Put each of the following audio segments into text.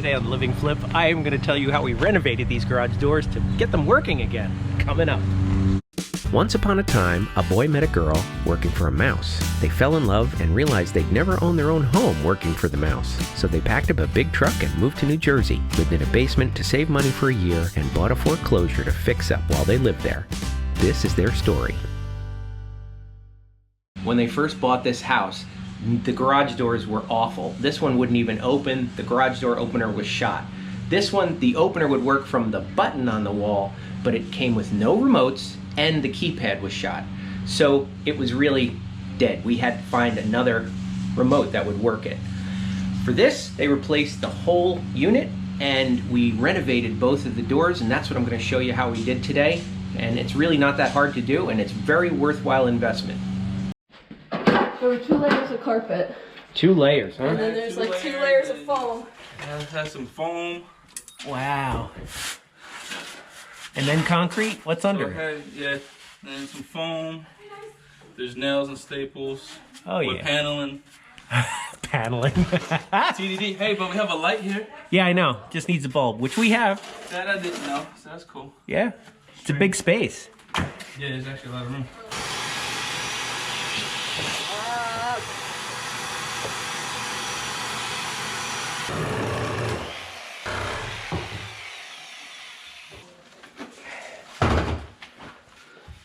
Today on Living Flip, I am going to tell you how we renovated these garage doors to get them working again. Coming up. Once upon a time, a boy met a girl working for a mouse. They fell in love and realized they'd never own their own home working for the mouse. So they packed up a big truck and moved to New Jersey, lived in a basement to save money for a year, and bought a foreclosure to fix up while they lived there. This is their story. When they first bought this house, the garage doors were awful. This one wouldn't even open. The garage door opener was shot. This one, the opener would work from the button on the wall, but it came with no remotes and the keypad was shot. So it was really dead. We had to find another remote that would work it. For this, they replaced the whole unit and we renovated both of the doors, and that's what I'm going to show you how we did today. And it's really not that hard to do, and it's very worthwhile investment. There were 2 layers of carpet. 2 layers, huh? And then there's like 2 layers of foam. It has some foam. Wow. And then concrete? What's under? Yeah, and some foam. There's nails and staples. Oh yeah. With paneling. Paneling. TDD. Hey, but we have a light here. Yeah, I know. Just needs a bulb, which we have. That I didn't know, so that's cool. Yeah. It's a big space. Yeah, there's actually a lot of room.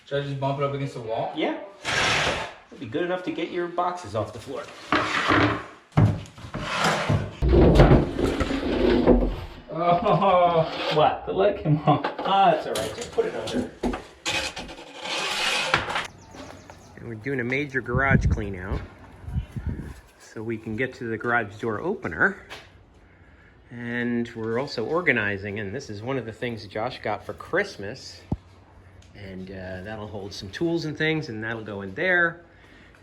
Should I just bump it up against the wall? Yeah. It'll be good enough to get your boxes off the floor. Oh, What? the light came on. Ah, that's all right. Just put it under. And we're doing a major garage clean out so we can get to the garage door opener. And we're also organizing, and this is one of the things Josh got for Christmas. And that'll hold some tools and things, and that'll go in there.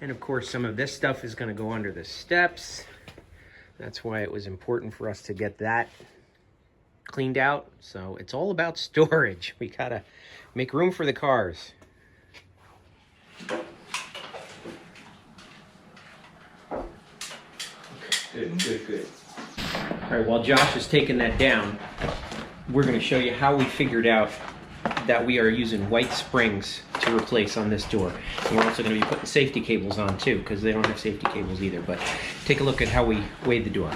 And of course, some of this stuff is going to go under the steps. That's why it was important for us to get that cleaned out. So it's all about storage. We gotta make room for the cars. Good, good, good. All right, while Josh is taking that down, we're going to show you how we figured out that we are using white springs to replace on this door. And we're also going to be putting safety cables on too, because they don't have safety cables either. But take a look at how we weighed the door.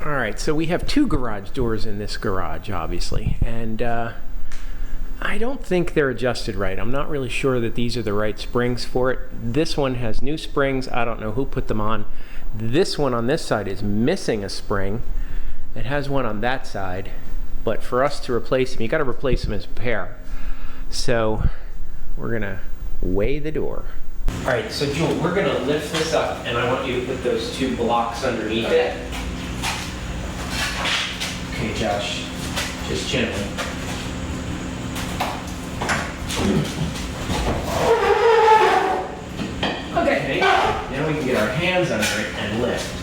All right, so we have 2 garage doors in this garage, obviously. And I don't think they're adjusted right. I'm not really sure that these are the right springs for it. This one has new springs. I don't know who put them on. This one on this side is missing a spring. It has one on that side. But for us to replace them, you got to replace them as a pair. So we're gonna weigh the door. All right, so Jewel, we're gonna lift this up, and I want you to put those 2 blocks underneath it. Okay, Josh, just gently. Okay, now we can get our hands under it and lift.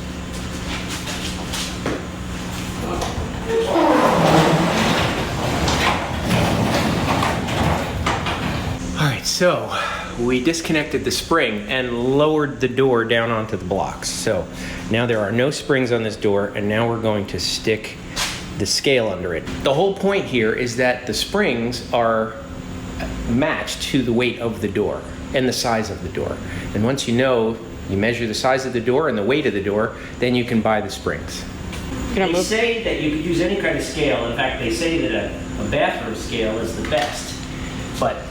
Alright, so we disconnected the spring and lowered the door down onto the blocks. So now there are no springs on this door, and now we're going to stick the scale under it. The whole point here is that the springs are matched to the weight of the door and the size of the door. And once you know, you measure the size of the door and the weight of the door, then you can buy the springs. They say that you could use any kind of scale. In fact, they say that a bathroom scale is the best. But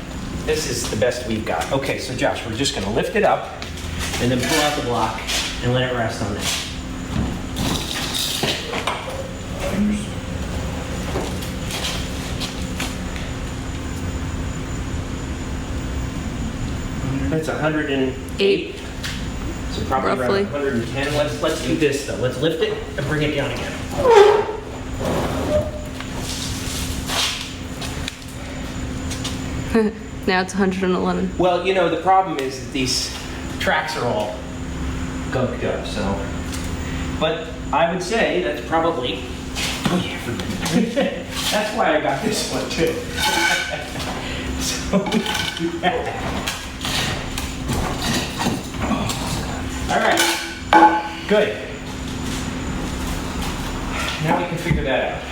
this is the best we've got. Okay, so Josh, we're just going to lift it up and then pull out the block and let it rest on it. That's 108. So probably Roughly. around 110. Let's do this though. Let's lift it and bring it down again. Now it's 111. Well, you know, the problem is that these tracks are all gunked up, so. But I would say that's probably, oh yeah, that's why I got this one too. So we can do that. All right, good. Now we can figure that out.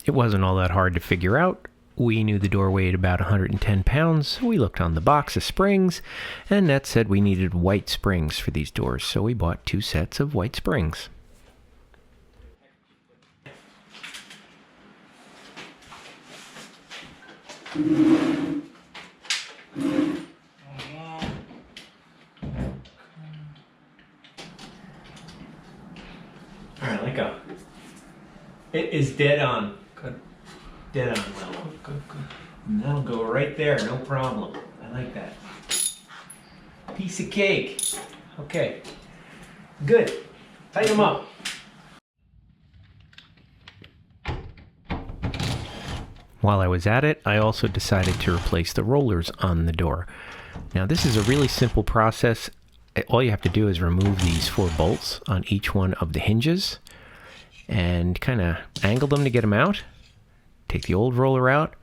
It wasn't all that hard to figure out. We knew the door weighed about 110 pounds. We looked on the box of springs, and that said we needed white springs for these doors, so we bought 2 sets of white springs. Alright, let go. It is dead on. Good. Dead on. Well, good. And that'll go right there, no problem. I like that. Piece of cake. Okay. Good. Tighten them up. While I was at it, I also decided to replace the rollers on the door. Now this is a really simple process. All you have to do is remove these 4 bolts on each one of the hinges and kind of angle them to get them out. Take the old roller out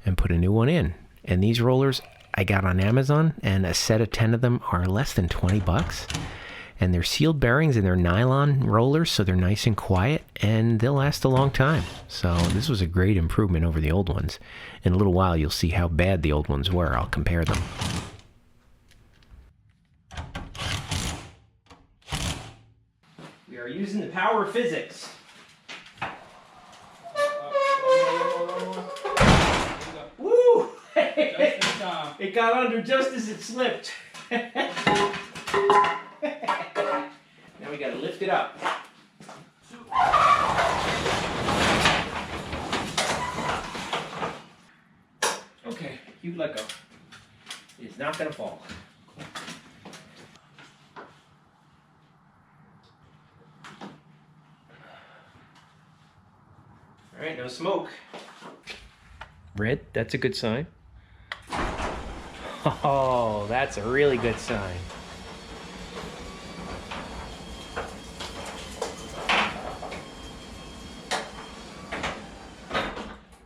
and put a new one in. And these rollers I got on Amazon, and a set of 10 of them are less than 20 bucks. And they're sealed bearings and they're nylon rollers, so they're nice and quiet and they'll last a long time. So this was a great improvement over the old ones. In a little while you'll see how bad the old ones were. I'll compare them. We are using the power of physics. Woo! It got under just as it slipped. Now we gotta lift it up. Okay, you let go. It's not gonna fall. All right, no smoke. Red, that's a good sign. Oh, that's a really good sign.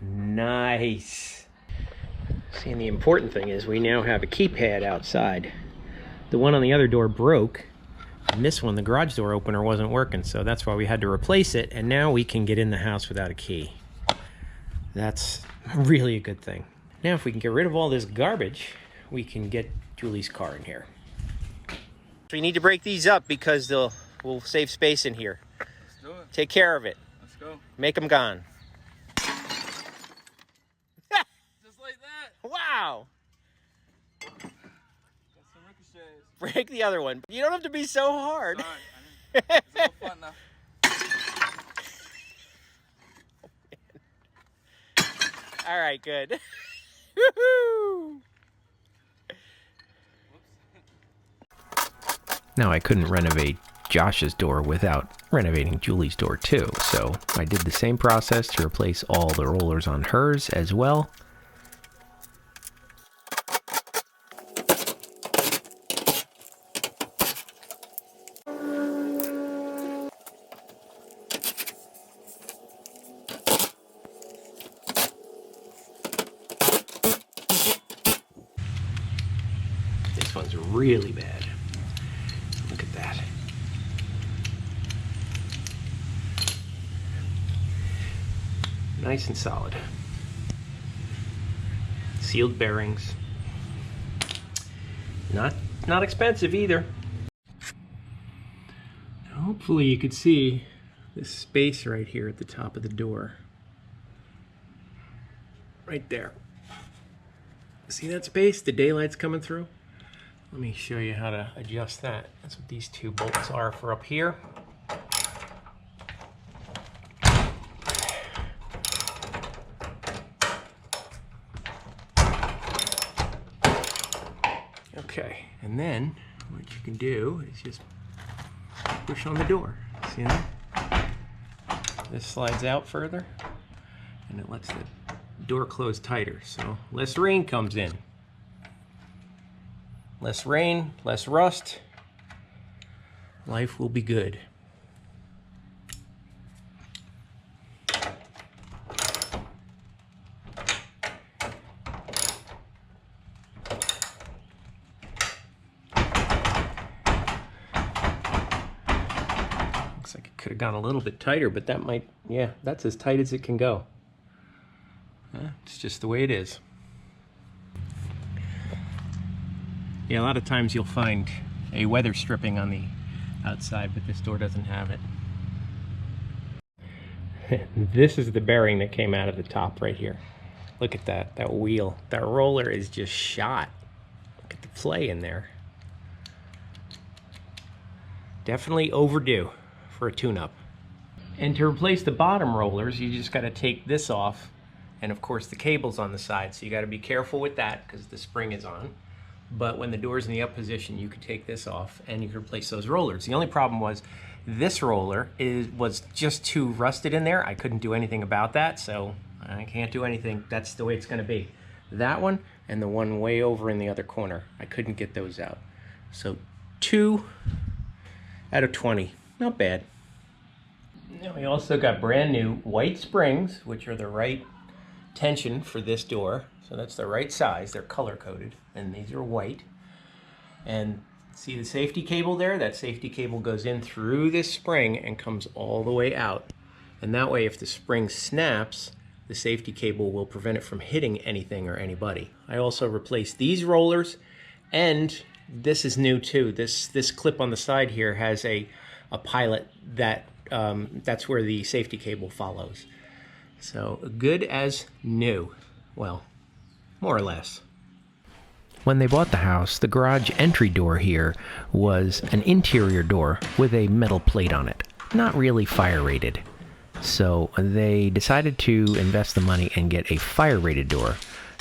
Nice. See, and the important thing is we now have a keypad outside. The one on the other door broke, and this one, the garage door opener, wasn't working, so that's why we had to replace it, and now we can get in the house without a key. That's really a good thing. Now if we can get rid of all this garbage, we can get Julie's car in here. We need to break these up because we'll save space in here. Let's do it. Take care of it. Let's go. Make them gone. Just like that. Wow. Got some ricochets. Break the other one. You don't have to be so hard. Sorry, it's a little fun now. All right, good. Woohoo! Now I couldn't renovate Josh's door without renovating Julie's door too, so I did the same process to replace all the rollers on hers as well. This one's really bad. Look at that. Nice and solid. Sealed bearings. Not expensive either. Hopefully you could see this space right here at the top of the door. Right there. See that space? The daylight's coming through. Let me show you how to adjust that. That's what these 2 bolts are for up here. Okay, and then what you can do is just push on the door. See that? This slides out further and it lets the door close tighter, so less rain comes in. Less rain, less rust. Life will be good. Looks like Could have gone a little bit tighter, but that might, yeah, that's as tight as it can go. It's just the way it is. Yeah, a lot of times you'll find a weather stripping on the outside, but this door doesn't have it. This is the bearing that came out of the top right here. Look at that wheel. That roller is just shot. Look at the play in there. Definitely overdue for a tune-up. And to replace the bottom rollers, you just got to take this off, and of course the cable's on the side, so you got to be careful with that because the spring is on. But when the door's in the up position, you could take this off and you could replace those rollers. The only problem was this roller was just too rusted in there. I couldn't do anything about that, so I can't do anything. That's the way it's going to be. That one and the one way over in the other corner, I couldn't get those out. So 2 out of 20, not bad. Now we also got brand new white springs, which are the right tension for this door. So that's the right size, they're color coded, and these are white. And see the safety cable there? That safety cable goes in through this spring and comes all the way out. And that way, if the spring snaps, the safety cable will prevent it from hitting anything or anybody. I also replaced these rollers, and this is new too. This clip on the side here has a pilot that that's where the safety cable follows. So good as new. Well, more or less. When they bought the house, the garage entry door here was an interior door with a metal plate on it. Not really fire rated. So they decided to invest the money and get a fire rated door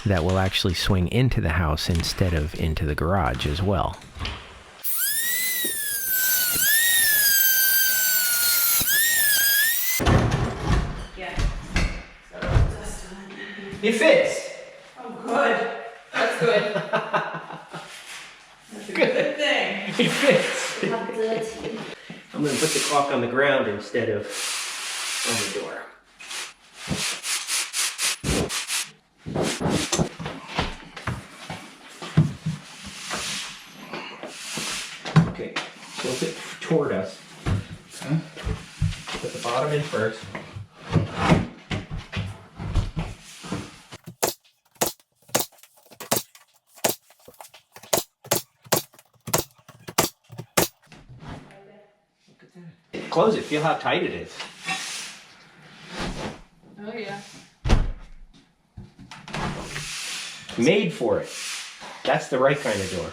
that will actually swing into the house instead of into the garage as well. It fits! Oh, good. That's good. That's a good thing. It fits! How dirty. I'm going to put the caulk on the ground instead of on the door. Okay, tilt it toward us. Okay. Put the bottom in first. Close it, feel how tight it is. Oh, yeah. Made for it. That's the right kind of door.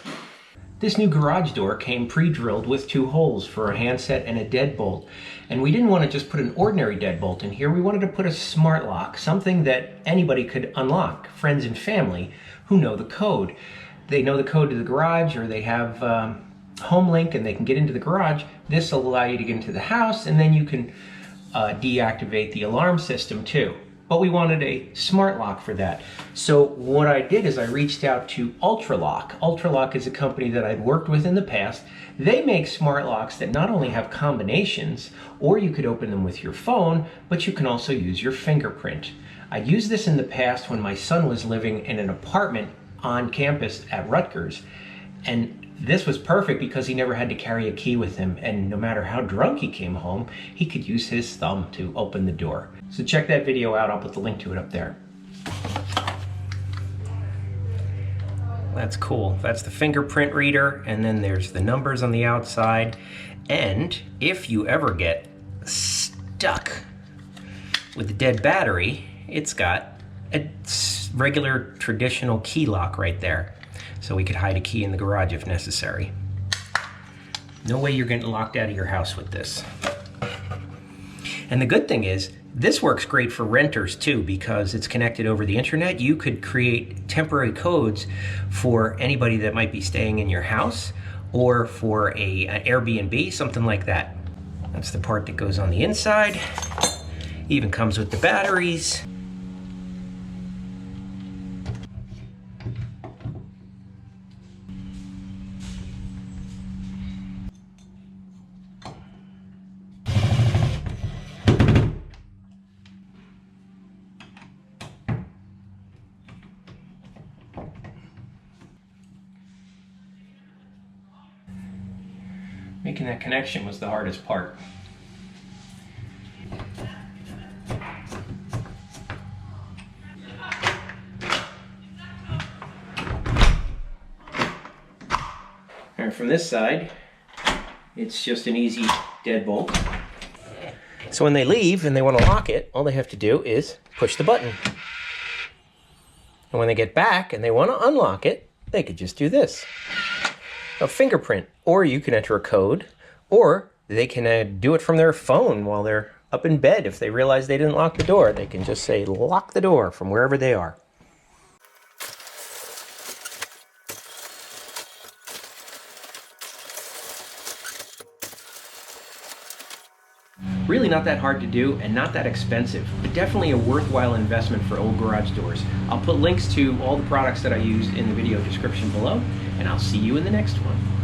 This new garage door came pre-drilled with 2 holes for a handset and a deadbolt. And we didn't want to just put an ordinary deadbolt in here, we wanted to put a smart lock, something that anybody could unlock, friends and family who know the code. They know the code to the garage, or they have home link and they can get into the garage. This will allow you to get into the house, and then you can deactivate the alarm system too. But we wanted a smart lock for that. So what I did is I reached out to Ultraloq. Ultraloq is a company that I'd worked with in the past. They make smart locks that not only have combinations, or you could open them with your phone, but you can also use your fingerprint. I used this in the past when my son was living in an apartment on campus at Rutgers. And this was perfect because he never had to carry a key with him, and no matter how drunk he came home, he could use his thumb to open the door. So check that video out, I'll put the link to it up there. That's cool. That's the fingerprint reader, and then there's the numbers on the outside. And if you ever get stuck with a dead battery, it's got a regular traditional key lock right there. So we could hide a key in the garage if necessary. No way you're getting locked out of your house with this. And the good thing is, this works great for renters too, because it's connected over the internet. You could create temporary codes for anybody that might be staying in your house, or for an Airbnb, something like that. That's the part that goes on the inside. Even comes with the batteries. Making that connection was the hardest part. from this side, it's just an easy deadbolt. So when they leave and they want to lock it, all they have to do is push the button. And when they get back and they want to unlock it, they could just do this. A fingerprint, or you can enter a code, or they can do it from their phone while they're up in bed. If they realize they didn't lock the door, they can just say, lock the door from wherever they are. Really not that hard to do and not that expensive, but definitely a worthwhile investment for old garage doors. I'll put links to all the products that I used in the video description below, and I'll see you in the next one.